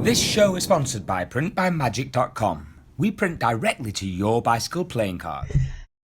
This show is sponsored by printbymagic.com. We print directly to your bicycle playing card.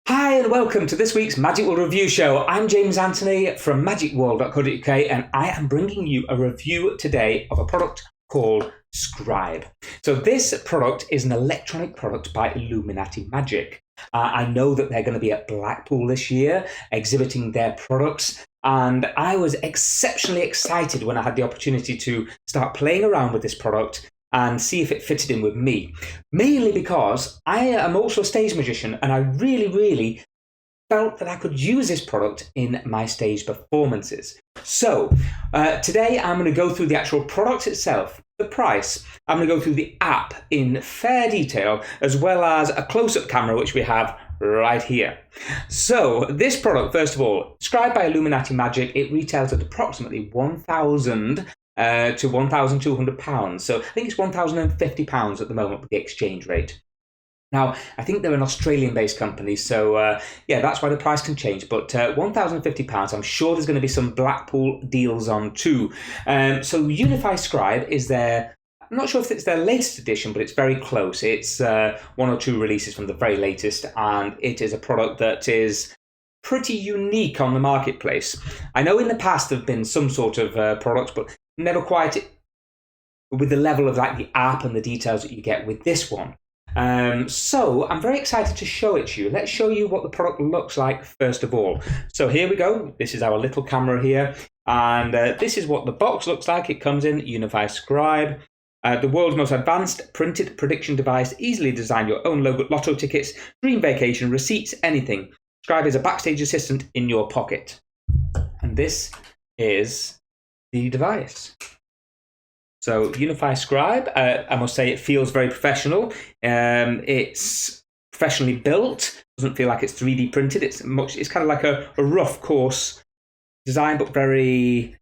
Hi and welcome to this week's Magicworld review show. I'm James Anthony from magicworld.co.uk and I am bringing you a review today of a product called Scribe. So this product is an electronic product by Illuminati Magic. I know that they're going to be at Blackpool this year exhibiting their products, and I was exceptionally excited when I had the opportunity to start playing around with this product and see if it fitted in with me. Mainly because I am also a stage magician and I really felt that I could use this product in my stage performances. So today I'm going to go through the actual product itself, the price. I'm going to go through the app in fair detail, as well as a close-up camera which we have right here. So this product, first of all, Scribe by Illuminati Magic, it retails at approximately £1,000 to £1,200. So I think it's £1,050 at the moment with the exchange rate. Now, I think they're an Australian-based company, so yeah, that's why the price can change. But £1,050, I'm sure there's going to be some Blackpool deals on too. So Unify Scribe is their, I'm not sure if it's their latest edition, but it's very close. It's one or two releases from the very latest, and it is a product that is pretty unique on the marketplace. I know in the past there have been some sort of products, but never quite with the level of like the app and the details that you get with this one. So I'm very excited to show it to you. Let's show you what the product looks like first of all. So here we go. This is our little camera here, and this is what the box looks like. It comes in Unify Scribe. The world's most advanced printed prediction device. Easily design your own lotto tickets, dream vacation, receipts, anything. Scribe is a backstage assistant in your pocket. And this is the device. So Unify Scribe, I must say it feels very professional. It's professionally built. Doesn't feel like it's 3D printed. It's kind of like a rough, coarse design, but very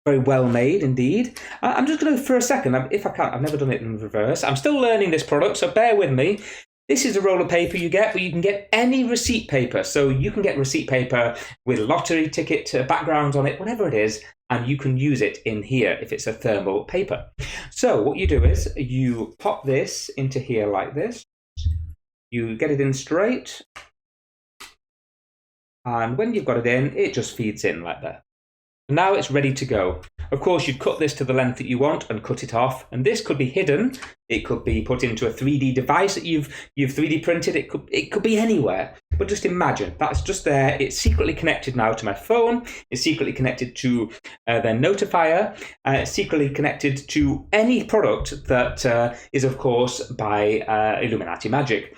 well made indeed. I'm just going to, for a second, if I can, I've never done it in reverse. I'm still learning this product, so bear with me. This is a roll of paper you get, but you can get any receipt paper. So you can get receipt paper with lottery ticket backgrounds on it, whatever it is, and you can use it in here if it's a thermal paper. So what you do is you pop this into here like this. You get it in straight. And when you've got it in, it just feeds in like that. Now it's ready to go. Of course, you'd cut this to the length that you want and cut it off. And this could be hidden. It could be put into a 3D device that you've 3D printed. It could be anywhere. But just imagine, that's just there. It's secretly connected now to my phone. It's secretly connected to their notifier. It's secretly connected to any product that is, of course, by Illuminati Magic.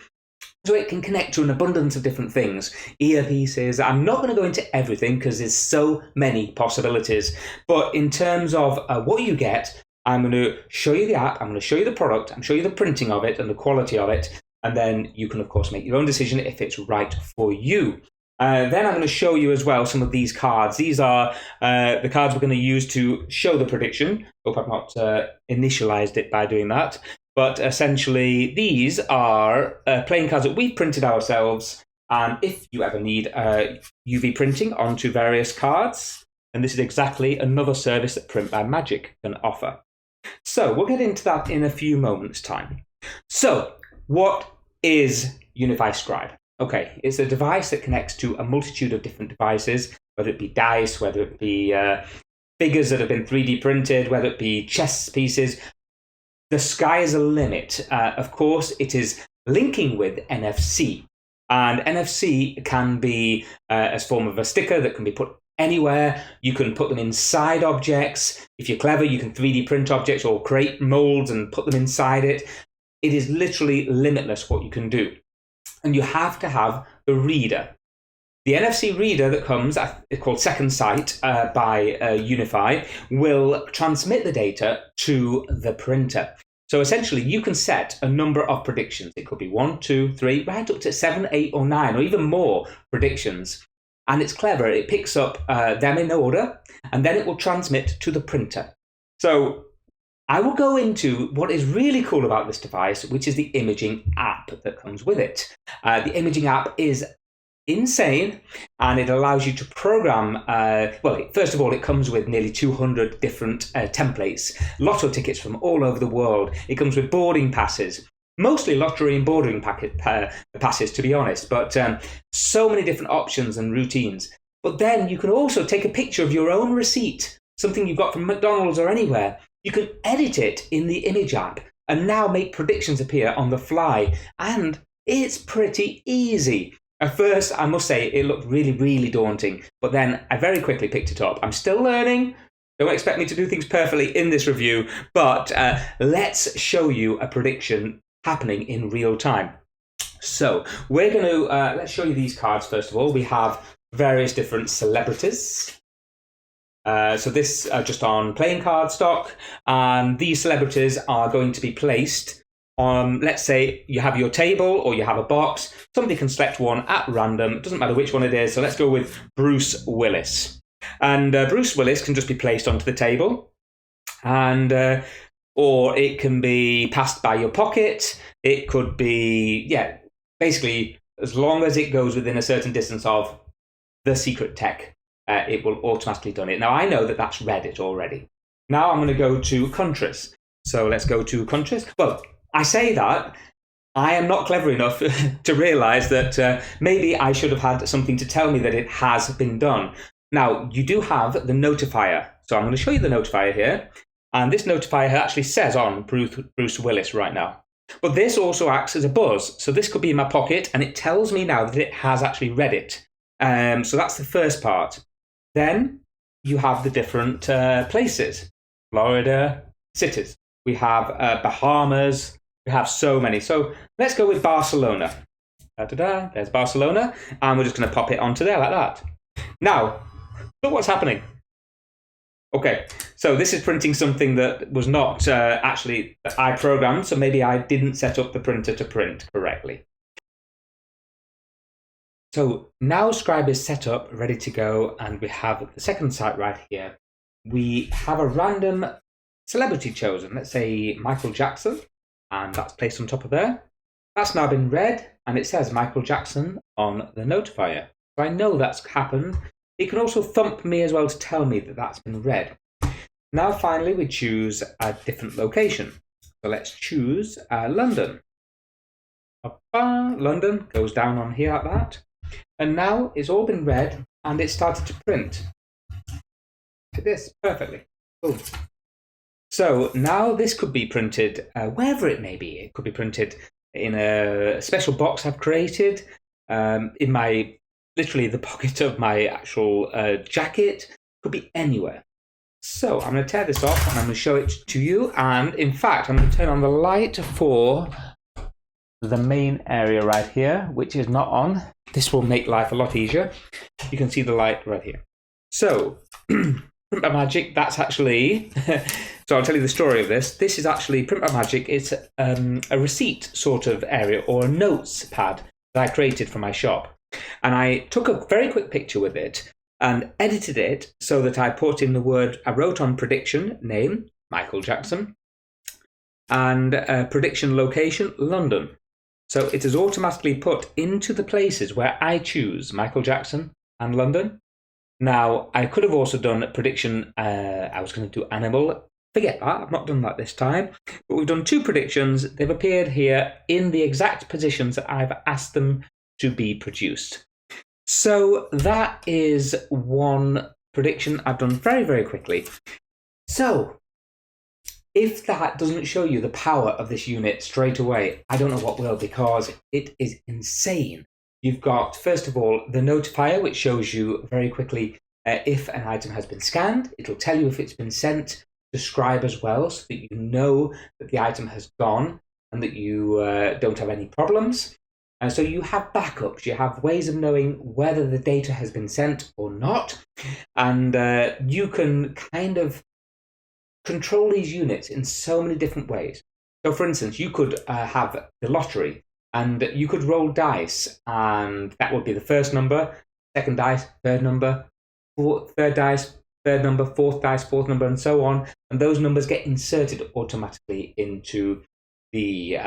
So it can connect to an abundance of different things, earpieces. I'm not going to go into everything because there's so many possibilities. But in terms of what you get, I'm going to show you the app, I'm going to show you the product, I'm going to show you the printing of it and the quality of it. And then you can, of course, make your own decision if it's right for you. Then I'm going to show you as well some of these cards. These are the cards we're going to use to show the prediction. Hope I've not initialized it by doing that. But essentially, these are playing cards that we've printed ourselves. And if you ever need UV printing onto various cards, and this is exactly another service that Print by Magic can offer. So we'll get into that in a few moments' time. So what is Unify Scribe? Okay, it's a device that connects to a multitude of different devices, whether it be dice, whether it be figures that have been 3D printed, whether it be chess pieces. The sky is the limit. Of course, it is linking with NFC. And NFC can be a form of a sticker that can be put anywhere. You can put them inside objects. If you're clever, you can 3D print objects or create molds and put them inside it. It is literally limitless what you can do. And you have to have the reader. The NFC reader that comes, it's called Second Sight by Unify, will transmit the data to the printer. So essentially, you can set a number of predictions. It could be 1, 2, 3, right up to 7, 8, or 9, or even more predictions. And it's clever. It picks up them in order, and then it will transmit to the printer. So I will go into what is really cool about this device, which is the imaging app that comes with it. The imaging app is insane, and it allows you to program, well, first of all, it comes with nearly 200 different templates, lotto tickets from all over the world. It comes with boarding passes, mostly lottery and boarding passes, to be honest, but so many different options and routines. But then you can also take a picture of your own receipt, something you've got from McDonald's or anywhere. You can edit it in the image app and now make predictions appear on the fly, and it's pretty easy. At first, I must say, it looked really, really daunting, but then I very quickly picked it up. I'm still learning. Don't expect me to do things perfectly in this review, but let's show you a prediction happening in real time. So we're going to, let's show you these cards first of all. We have various different celebrities. So this just on playing card stock, and these celebrities are going to be placed on, let's say you have your table or you have a box. Somebody can select one at random. It doesn't matter which one it is. So let's go with Bruce Willis. And Bruce Willis can just be placed onto the table, and or it can be passed by your pocket. It could be, yeah, basically as long as it goes within a certain distance of the secret tech, it will automatically done it. Now I know that that's Reddit already. Now I'm going to go to countries. So let's go to countries. Well, I say that, I am not clever enough to realise that maybe I should have had something to tell me that it has been done. Now, you do have the notifier. So I'm going to show you the notifier here. And this notifier actually says on Bruce Willis right now. But this also acts as a buzz. So this could be in my pocket, and it tells me now that it has actually read it. So that's the first part. Then you have the different places. Florida, cities. We have Bahamas. We have so many. So let's go with Barcelona. There's Barcelona. And we're just going to pop it onto there like that. Now, look what's happening. Okay, so this is printing something that was not actually that I programmed. So maybe I didn't set up the printer to print correctly. So now Scribe is set up, ready to go. And we have the second site right here. We have a random celebrity chosen. Let's say Michael Jackson. And that's placed on top of there. That's now been read, and it says Michael Jackson on the notifier. So I know that's happened. It can also thump me as well to tell me that that's been read. Now finally we choose a different location. So let's choose London. London goes down on here like that. And now it's all been read, and it started to print. Look at this, perfectly. Boom. So now this could be printed wherever it may be. It could be printed in a special box I've created, in my, literally the pocket of my actual jacket. Could be anywhere. So I'm going to tear this off and I'm going to show it to you. And in fact, I'm going to turn on the light for the main area right here, which is not on. This will make life a lot easier. You can see the light right here. So Print by Magic, that's actually, so I'll tell you the story of this. This is actually Print by Magic. It's a receipt sort of area, or a notes pad that I created for my shop. And I took a very quick picture with it and edited it so that I put in the word, I wrote on prediction, name, Michael Jackson, and prediction location, London. So it is automatically put into the places where I choose Michael Jackson and London. Now, I could have also done a prediction, I was going to do animal. Forget that, I've not done that this time. But we've done 2 predictions. They've appeared here in the exact positions that I've asked them to be produced. So that is one prediction I've done very, very quickly. So if that doesn't show you the power of this unit straight away, I don't know what will, because it is insane. You've got, first of all, the notifier, which shows you very quickly if an item has been scanned. It'll tell you if it's been sent to Scribe as well, so that you know that the item has gone and that you don't have any problems. So you have backups. You have ways of knowing whether the data has been sent or not. And you can kind of control these units in so many different ways. So, for instance, you could have the lottery, and you could roll dice, and that would be the first number, second dice, third number, third dice, third number, fourth dice, fourth number, and so on. And those numbers get inserted automatically into the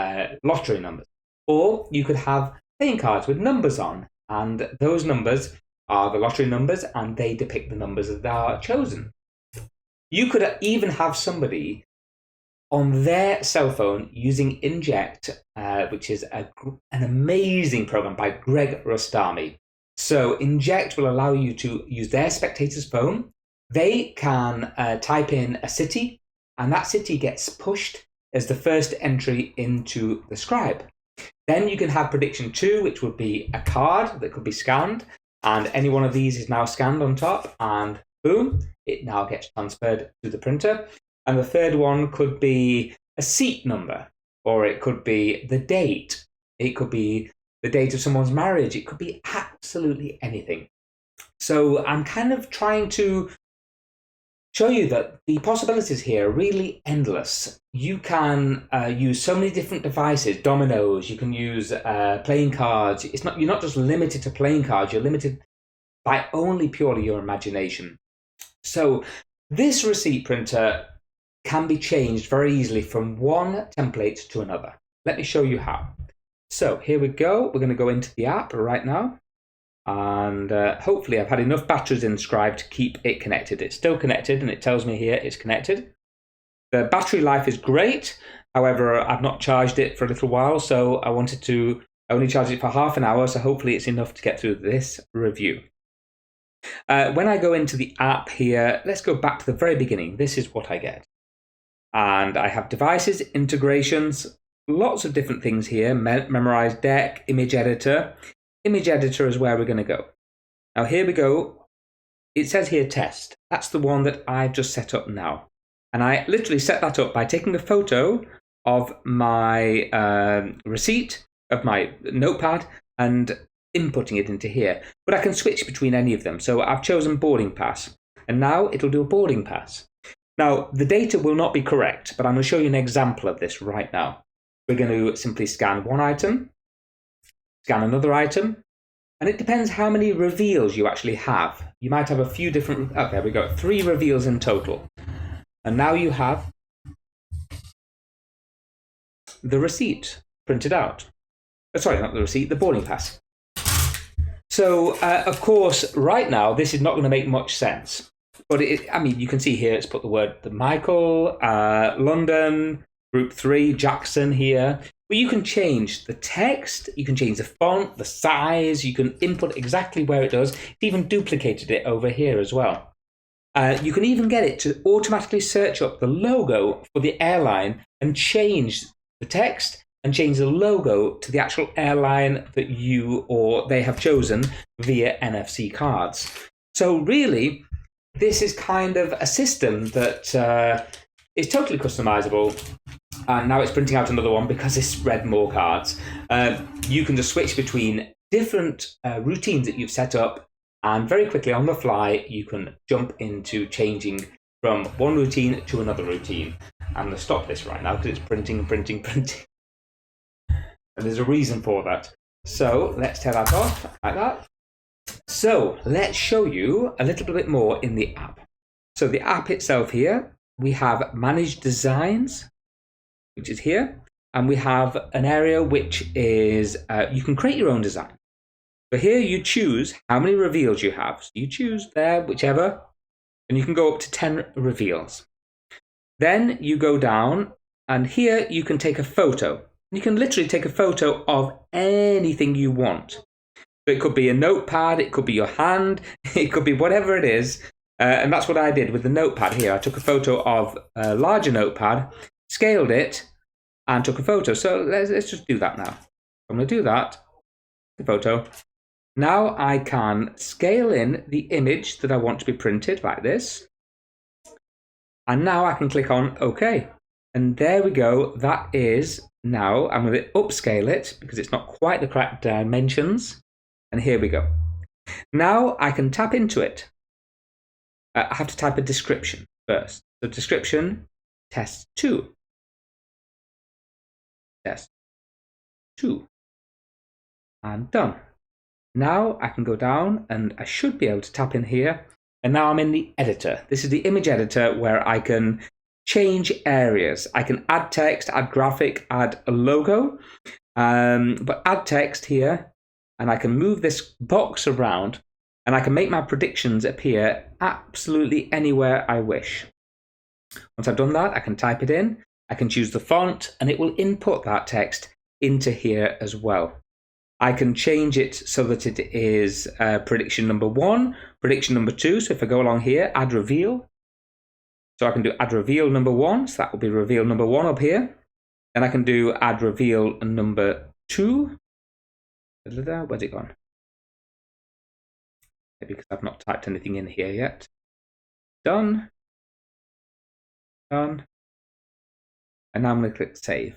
lottery numbers. Or you could have playing cards with numbers on, And those numbers are the lottery numbers, and they depict the numbers that are chosen. You could even have somebody on their cell phone using Inject, which is an amazing program by Greg Rostami. So Inject will allow you to use their spectator's phone. They can type in a city, and that city gets pushed as the first entry into the Scribe. Then you can have prediction 2, which would be a card that could be scanned, and any one of these is now scanned on top, and boom, it now gets transferred to the printer. And the third one could be a seat number, or it could be the date. It could be the date of someone's marriage. It could be absolutely anything. So I'm kind of trying to show you that the possibilities here are really endless. You can use so many different devices, dominoes. You can use playing cards. You're not just limited to playing cards. You're limited by only purely your imagination. So this receipt printer can be changed very easily from one template to another. Let me show you how. So here we go. We're going to go into the app right now. And hopefully I've had enough batteries in Scribe to keep it connected. It's still connected, and it tells me here it's connected. The battery life is great. However, I've not charged it for a little while, so I only charged it for half an hour, so hopefully it's enough to get through this review. When I go into the app here, let's go back to the very beginning. This is what I get. And I have devices, integrations, lots of different things here. Memorize deck, image editor. Image editor is where we're going to go. Now here we go. It says here test. That's the one that I've just set up now. And I literally set that up by taking a photo of my receipt, of my notepad, and inputting it into here. But I can switch between any of them. So I've chosen boarding pass. And now it'll do a boarding pass. Now, the data will not be correct, but I'm going to show you an example of this right now. We're going to simply scan one item, scan another item, and it depends how many reveals you actually have. You might have a few different, oh, there we go, 3 reveals in total. And now you have the receipt printed out. Sorry, not the receipt, the boarding pass. So, of course, right now, this is not going to make much sense. But I mean, you can see here it's put the word the Michael, London, Group 3, Jackson here. But you can change the text, you can change the font, the size, you can input exactly where it does. It's even duplicated it over here as well. You can even get it to automatically search up the logo for the airline and change the text and change the logo to the actual airline that you or they have chosen via NFC cards. So really, this is kind of a system that is totally customizable. And now it's printing out another one because it's read more cards. You can just switch between different routines that you've set up, and very quickly on the fly, you can jump into changing from one routine to another routine. I'm going to stop this right now because it's printing. And there's a reason for that. So let's tear that off like that. So let's show you a little bit more in the app. So the app itself here, we have Manage Designs, which is here. And we have an area which is, you can create your own design. So here you choose how many reveals you have. So you choose there, whichever, and you can go up to 10 reveals. Then you go down, and here you can take a photo. You can literally take a photo of anything you want. So it could be a notepad, it could be your hand, it could be whatever it is. And that's what I did with the notepad here. I took a photo of a larger notepad, scaled it, and took a photo. So let's just do that now. I'm going to do that, the photo. Now I can scale in the image that I want to be printed like this. And now I can click on OK. And there we go. That is now, I'm going to upscale it because it's not quite the correct dimensions. And here we go. Now I can tap into it. I have to type a description first. So description, test 2. Test 2. And done. Now I can go down and I should be able to tap in here. And now I'm in the editor. This is the image editor where I can change areas. I can add text, add graphic, add a logo. But add text here, and I can move this box around, and I can make my predictions appear absolutely anywhere I wish. Once I've done that, I can type it in, I can choose the font, and it will input that text into here as well. I can change it so that it is prediction number 1, prediction number 2. So if I go along here, add reveal. So I can do add reveal number 1. So that will be reveal number 1 up here. Then I can do add reveal number 2. Where's it gone? Maybe because I've not typed anything in here yet. Done. Done. And now I'm going to click save.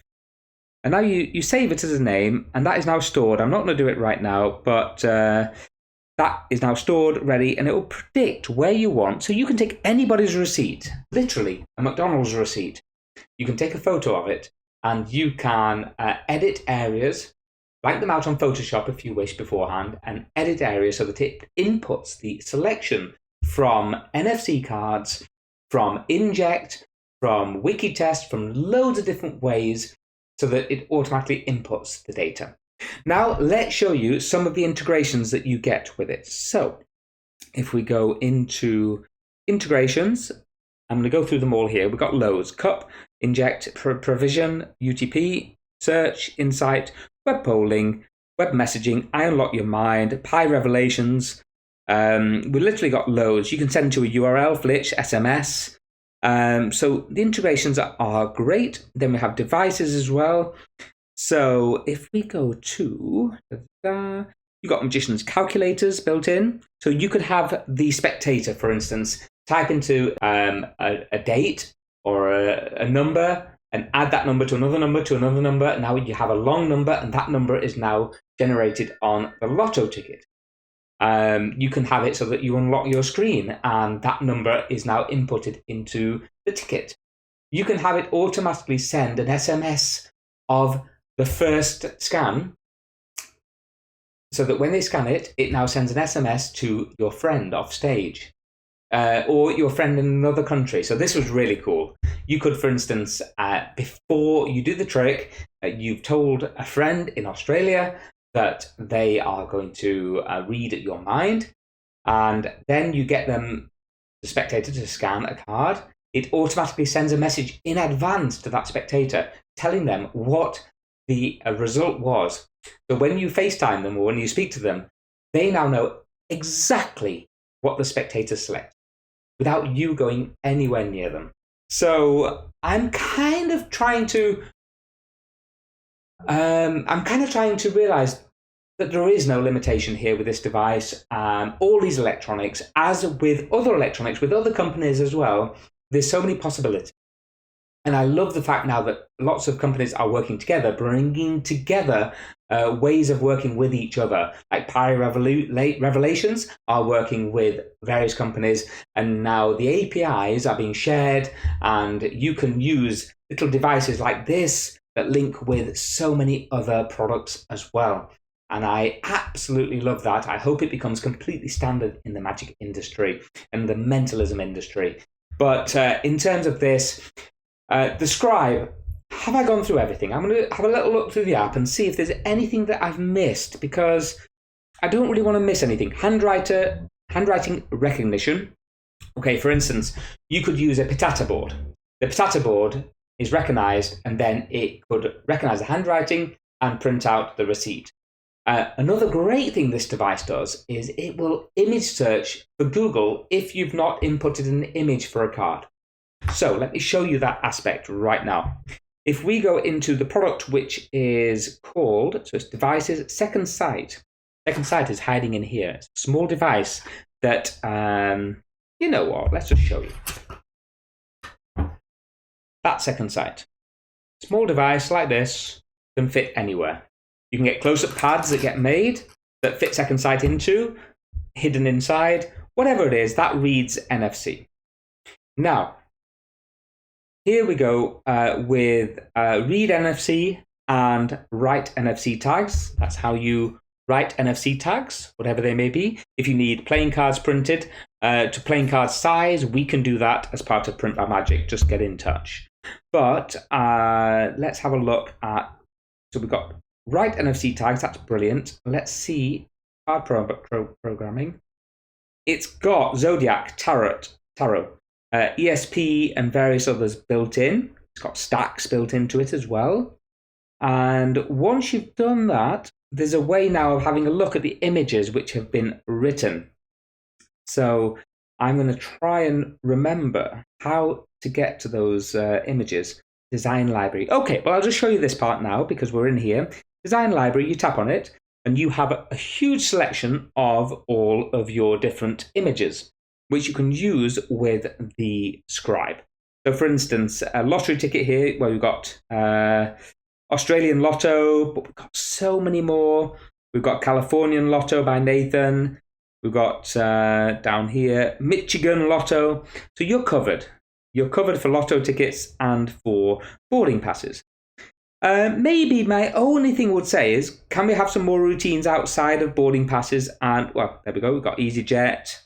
And now you save it as a name, and that is now stored. I'm not going to do it right now, but that is now stored, ready, and it will predict where you want. So you can take anybody's receipt, literally a McDonald's receipt. You can take a photo of it, and you can edit areas, blank them out on Photoshop if you wish beforehand, and edit areas so that it inputs the selection from NFC cards, from Inject, from Wikitest, from loads of different ways, so that it automatically inputs the data. Now, let's show you some of the integrations that you get with it. So, if we go into integrations, I'm going to go through them all here. We've got loads: Cup, Inject, Provision, UTP, Search, Insight, Web Polling, Web Messaging, I Unlock Your Mind, Pi Revelations. We literally got loads. You can send to a URL, Flitch, SMS. So the integrations are great. Then we have devices as well. So if we go to, you've got Magician's calculators built in. So you could have the spectator, for instance, type into a date or a number and add that number to another number to another number. Now you have a long number, and that number is now generated on the lotto ticket. You can have it so that you unlock your screen and that number is now inputted into the ticket. You can have it automatically send an SMS of the first scan so that when they scan it, it now sends an SMS to your friend off stage or your friend in another country. So this was really cool. You could, for instance, before you do the trick, you've told a friend in Australia that they are going to read your mind, and then you get them, the spectator, to scan a card. It automatically sends a message in advance to that spectator telling them what the result was. So when you FaceTime them or when you speak to them, they now know exactly what the spectator selects without you going anywhere near them. So I'm kind of trying to realize that there is no limitation here with this device. All these electronics, as with other electronics, with other companies as well, there's so many possibilities. And I love the fact now that lots of companies are working together, bringing together ways of working with each other. Like Pi Revelations are working with various companies, and now the APIs are being shared, and you can use little devices like this that link with so many other products as well. And I absolutely love that. I hope it becomes completely standard in the magic industry and the mentalism industry. But in terms of this, the Scribe, have I gone through everything? I'm going to have a little look through the app and see if there's anything that I've missed, because I don't really want to miss anything. Handwriting recognition. Okay, for instance, you could use a Pitata board. The Pitata board is recognized, and then it could recognize the handwriting and print out the receipt. Another great thing this device does is it will image search for Google if you've not inputted an image for a card. So let me show you that aspect right now. If we go into the product, which is called, so it's devices, Second Sight. Second Sight is hiding in here. It's a small device that, you know what, let's just show you. That's Second Sight. Small device like this can fit anywhere. You can get close-up pads that get made that fit Second Sight into, hidden inside, whatever it is, that reads NFC. Now, here we go with read NFC and write NFC tags. That's how you write NFC tags, whatever they may be. If you need playing cards printed to playing card size, we can do that as part of Print by Magic. Just get in touch. But let's have a look at, so we've got write NFC tags, that's brilliant. Let's see card programming. It's got Zodiac, Tarot, ESP, and various others built in. It's got stacks built into it as well. And once you've done that, there's a way now of having a look at the images which have been written. So I'm going to try and remember how to get to those images. Design library. Okay, well, I'll just show you this part now because we're in here. Design library, you tap on it, and you have a huge selection of all of your different images, which you can use with the Scribe. So, for instance, a lottery ticket here, where we've got Australian Lotto, but we've got so many more. We've got Californian Lotto by Nathan. We've got down here, Michigan Lotto. So you're covered. You're covered for lotto tickets and for boarding passes. Maybe my only thing I would say is, can we have some more routines outside of boarding passes? And, well, there we go. We've got EasyJet.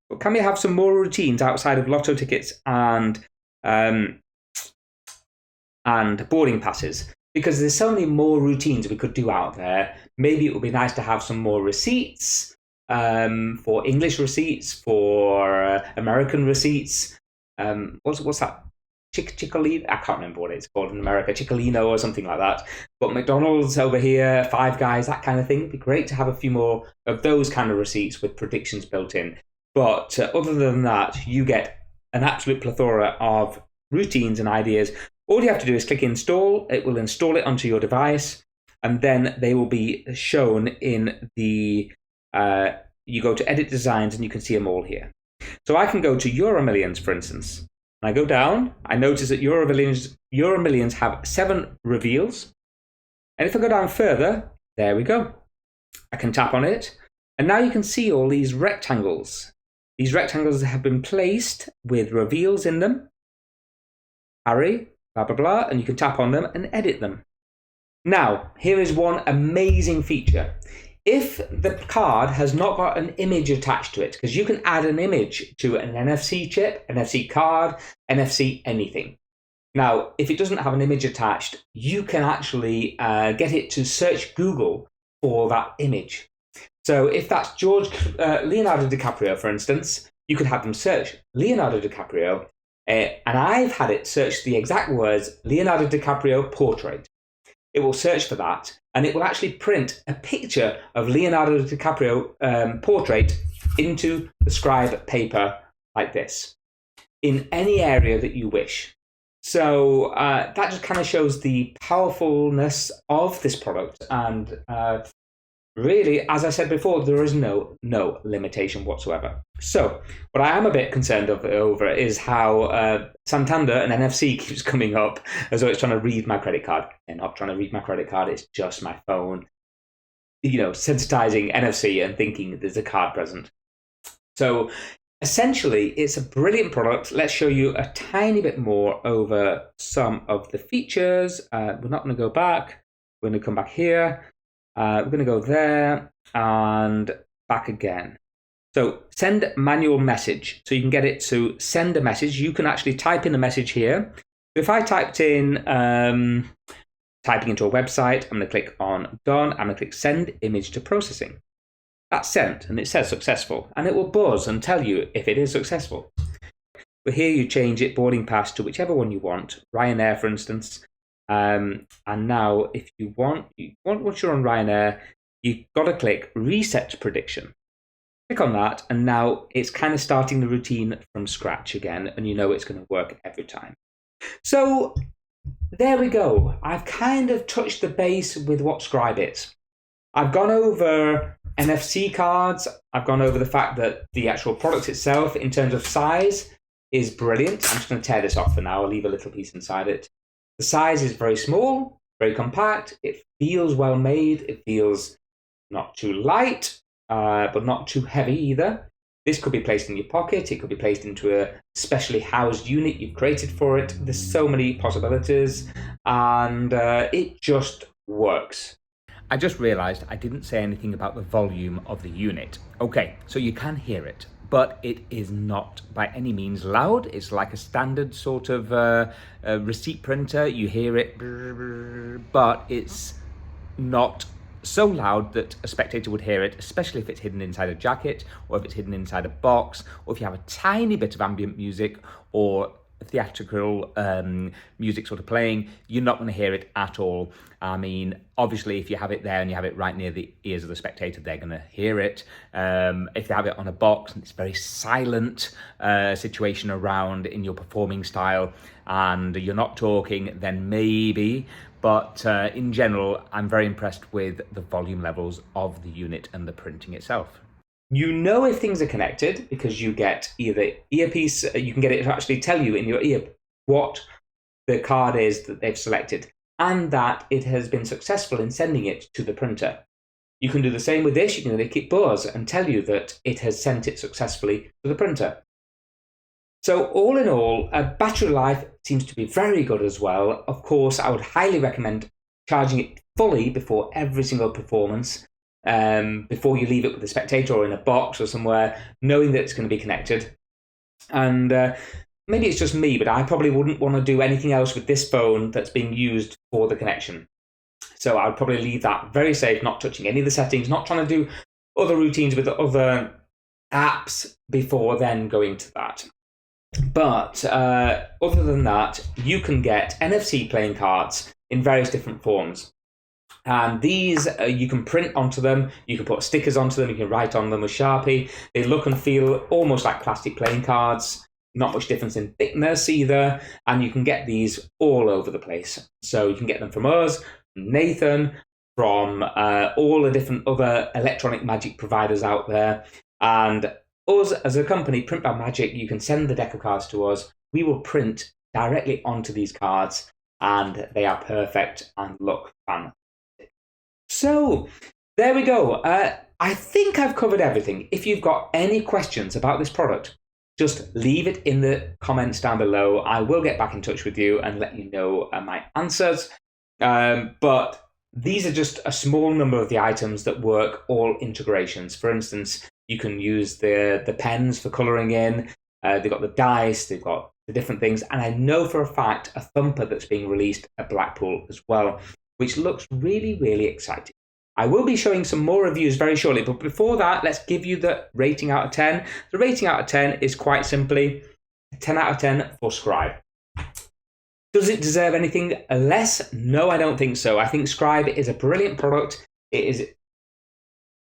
But can we have some more routines outside of lotto tickets and boarding passes? Because there's so many more routines we could do out there. Maybe it would be nice to have some more receipts, for English receipts, for American receipts. What's that? Chiccolino? I can't remember what it's called in America. Chiccolino or something like that. But McDonald's over here, Five Guys, that kind of thing. It'd be great to have a few more of those kind of receipts with predictions built in. But other than that, you get an absolute plethora of routines and ideas. All you have to do is click install. It will install it onto your device, and then they will be shown in the, you go to edit designs and you can see them all here. So I can go to Euromillions, for instance. And I go down, I notice that Euromillions have 7 reveals. And if I go down further, there we go. I can tap on it. And now you can see all these rectangles. These rectangles have been placed with reveals in them. Harry, blah, blah, blah. And you can tap on them and edit them. Now, here is one amazing feature. If the card has not got an image attached to it, because you can add an image to an NFC chip, NFC card, NFC anything. Now, if it doesn't have an image attached, you can actually get it to search Google for that image. So if that's Leonardo DiCaprio, for instance, you could have them search Leonardo DiCaprio, and I've had it search the exact words Leonardo DiCaprio portrait. It will search for that, and it will actually print a picture of Leonardo DiCaprio portrait into the Scribe paper like this, in any area that you wish. So that just kind of shows the powerfulness of this product, and really, as I said before, there is no limitation whatsoever. So what I am a bit concerned over is how Santander and NFC keeps coming up as though it's trying to read my credit card. They're not trying to read my credit card, it's just my phone, sensitizing NFC and thinking there's a card present. So essentially, it's a brilliant product. Let's show you a tiny bit more over some of the features. We're not going to go back. We're going to come back here. We're going to go there and back again. So send manual message. So you can get it to send a message. You can actually type in a message here. If I typed in, typing into a website, I'm going to click on done. I'm going to click send image to processing. That's sent and it says successful, and it will buzz and tell you if it is successful. But here you change it, boarding pass, to whichever one you want. Ryanair, for instance. And now if you want, once you're on Ryanair, you've got to click reset prediction. Click on that, and now it's kind of starting the routine from scratch again, and you know it's going to work every time. So there we go. I've kind of touched the base with what Scribe is. I've gone over NFC cards. I've gone over the fact that the actual product itself, in terms of size, is brilliant. I'm just going to tear this off for now. I'll leave a little piece inside it. The size is very small, very compact. It feels well made. It feels not too light, but not too heavy either. This could be placed in your pocket. It could be placed into a specially housed unit you've created for it. There's so many possibilities, and it just works. I just realized I didn't say anything about the volume of the unit. Okay, so you can hear it, but it is not by any means loud. It's like a standard sort of receipt printer. You hear it, but it's not so loud that a spectator would hear it, especially if it's hidden inside a jacket, or if it's hidden inside a box, or if you have a tiny bit of ambient music or theatrical music sort of playing, you're not going to hear it at all. I mean, obviously, if you have it there and you have it right near the ears of the spectator, they're going to hear it. If you have it on a box and it's a very silent situation around in your performing style and you're not talking, then maybe. But in general, I'm very impressed with the volume levels of the unit and the printing itself. You know if things are connected because you get either earpiece, you can get it to actually tell you in your ear what the card is that they've selected and that it has been successful in sending it to the printer. You can do the same with this. You can make it buzz and tell you that it has sent it successfully to the printer. So all in all, battery life seems to be very good as well. Of course, I would highly recommend charging it fully before every single performance. Before you leave it with the spectator or in a box or somewhere, knowing that it's going to be connected. And maybe it's just me, but I probably wouldn't want to do anything else with this phone that's being used for the connection. So I would probably leave that very safe, not touching any of the settings, not trying to do other routines with other apps before then going to that. But other than that, you can get NFC playing cards in various different forms. And these, you can print onto them, you can put stickers onto them, you can write on them with Sharpie. They look and feel almost like plastic playing cards, not much difference in thickness either, and you can get these all over the place. So you can get them from us, from Nathan, from all the different other electronic magic providers out there. And us, as a company, Print by Magic, you can send the deck of cards to us. We will print directly onto these cards, and they are perfect and look fantastic. So, there we go. I think I've covered everything. If you've got any questions about this product, just leave it in the comments down below. I will get back in touch with you and let you know my answers. But these are just a small number of the items that work all integrations. For instance, you can use the pens for colouring in. They've got the dice, they've got the different things. And I know for a fact a thumper that's being released at Blackpool as well, which looks really, really exciting. I will be showing some more reviews very shortly, but before that, let's give you the rating out of 10. The rating out of 10 is quite simply a 10 out of 10 for Scribe. Does it deserve anything less? No, I don't think so. I think Scribe is a brilliant product. It is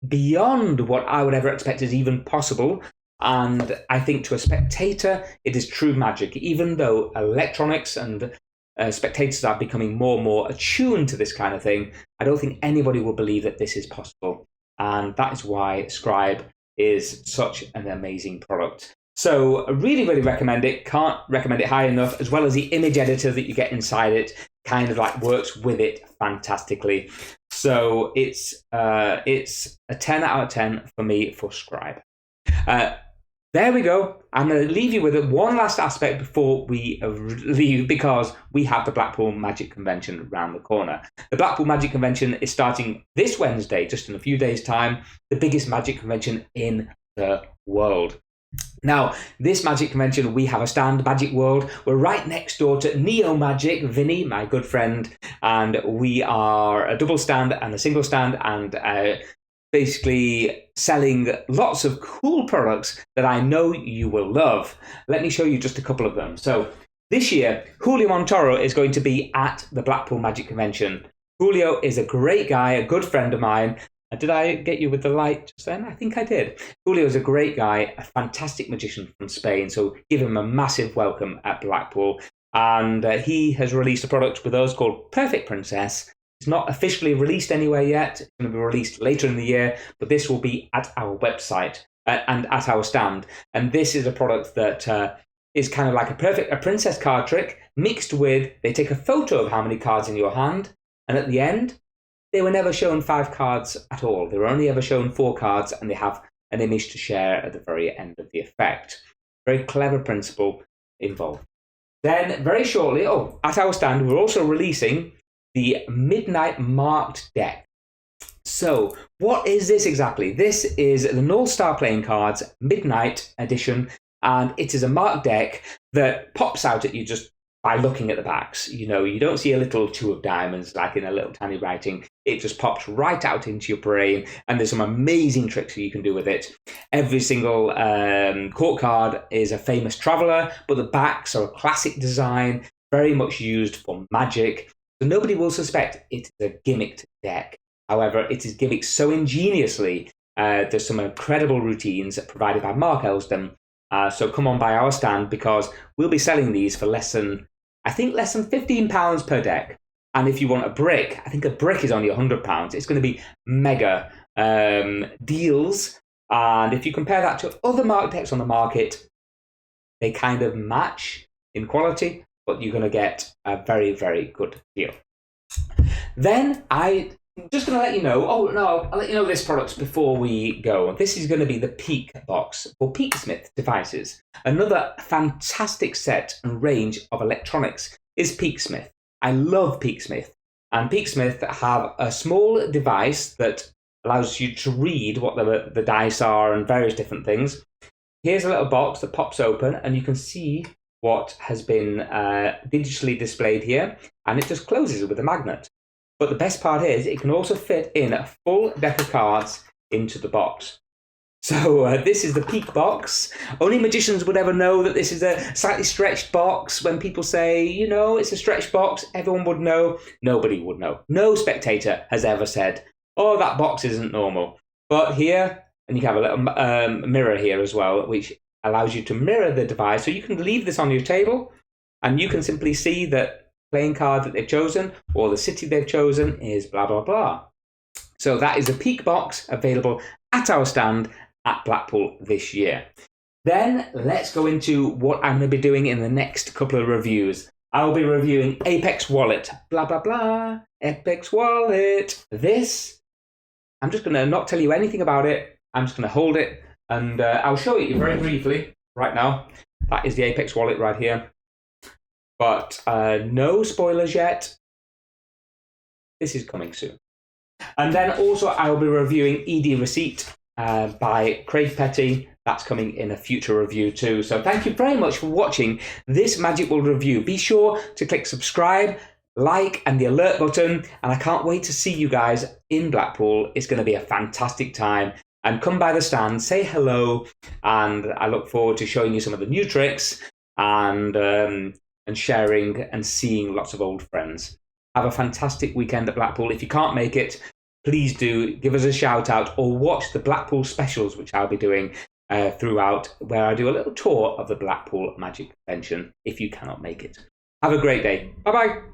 beyond what I would ever expect is even possible. And I think to a spectator, it is true magic, even though electronics and spectators are becoming more and more attuned to this kind of thing. I don't think anybody will believe that this is possible. And that is why Scribe is such an amazing product. So I really, really recommend it. Can't recommend it high enough, as well as the image editor that you get inside it kind of like works with it fantastically. So it's a 10 out of 10 for me for Scribe. There we go. I'm going to leave you with one last aspect before we leave, because we have the Blackpool Magic Convention around the corner. The Blackpool Magic Convention is starting this Wednesday, just in a few days' time, the biggest magic convention in the world. Now, this magic convention, we have a stand, Magicworld. We're right next door to Neo Magic, Vinny, my good friend, and we are a double stand and a single stand, and basically selling lots of cool products that I know you will love. Let me show you just a couple of them. So this year, Julio Montoro is going to be at the Blackpool Magic Convention. Julio is a great guy, a good friend of mine. Did I get you with the light just then? I think I did. Julio is a great guy, a fantastic magician from Spain, so give him a massive welcome at Blackpool. And he has released a product with us called Perfect Princess. It's not officially released anywhere yet. It's going to be released later in the year, but this will be at our website and at our stand. And this is a product that is kind of like a princess card trick mixed with, they take a photo of how many cards in your hand, and at the end, they were never shown 5 cards at all. They were only ever shown 4 cards, and they have an image to share at the very end of the effect. Very clever principle involved. Then, very shortly, at our stand, we're also releasing the Midnight Marked deck. So, what is this exactly? This is the North Star Playing Cards Midnight Edition, and it is a marked deck that pops out at you just by looking at the backs. You know, you don't see a little 2 of diamonds like in a little tiny writing. it just pops right out into your brain, and there's some amazing tricks that you can do with it. Every single court card is a famous traveller, but the backs are a classic design, very much used for magic. So nobody will suspect it is a gimmicked deck. However, it is gimmicked so ingeniously. There's some incredible routines provided by Mark Elsden. So come on by our stand, because we'll be selling these for less than £15 per deck. And if you want a brick, I think a brick is only £100. It's going to be mega deals. And if you compare that to other marked decks on the market, they kind of match in quality, but you're going to get a very, very good deal. Then I'm just going to let you know, I'll let you know this product before we go. This is going to be the Peak box for Peaksmith devices. Another fantastic set and range of electronics is Peaksmith. I love Peaksmith. And Peaksmith have a small device that allows you to read what the dice are and various different things. Here's a little box that pops open, and you can see what has been digitally displayed here, and it just closes with a magnet. But the best part is it can also fit in a full deck of cards into the box. So this is the Peak box. Only magicians would ever know that this is a slightly stretched box. When people say, it's a stretched box, everyone would know. Nobody would know. No spectator has ever said, oh, that box isn't normal. But here, and you can have a little mirror here as well, which allows you to mirror the device. So you can leave this on your table, and you can simply see that playing card that they've chosen or the city they've chosen is blah, blah, blah. So that is a Peak box available at our stand at Blackpool this year. Then let's go into what I'm going to be doing in the next couple of reviews. I'll be reviewing Apex Wallet. Blah, blah, blah. Apex Wallet. This, I'm just going to not tell you anything about it. I'm just going to hold it, and I'll show it you very briefly right now. That is the Apex Wallet right here. But no spoilers yet. This is coming soon. And then also I'll be reviewing ED Receipt by Craig Petty. That's coming in a future review too. So thank you very much for watching this Magic World review. Be sure to click subscribe, like, and the alert button. And I can't wait to see you guys in Blackpool. It's going to be a fantastic time. And come by the stand, say hello, and I look forward to showing you some of the new tricks and sharing and seeing lots of old friends. Have a fantastic weekend at Blackpool. If you can't make it, please do give us a shout out or watch the Blackpool specials, which I'll be doing throughout, where I do a little tour of the Blackpool Magic Convention if you cannot make it. Have a great day. Bye-bye.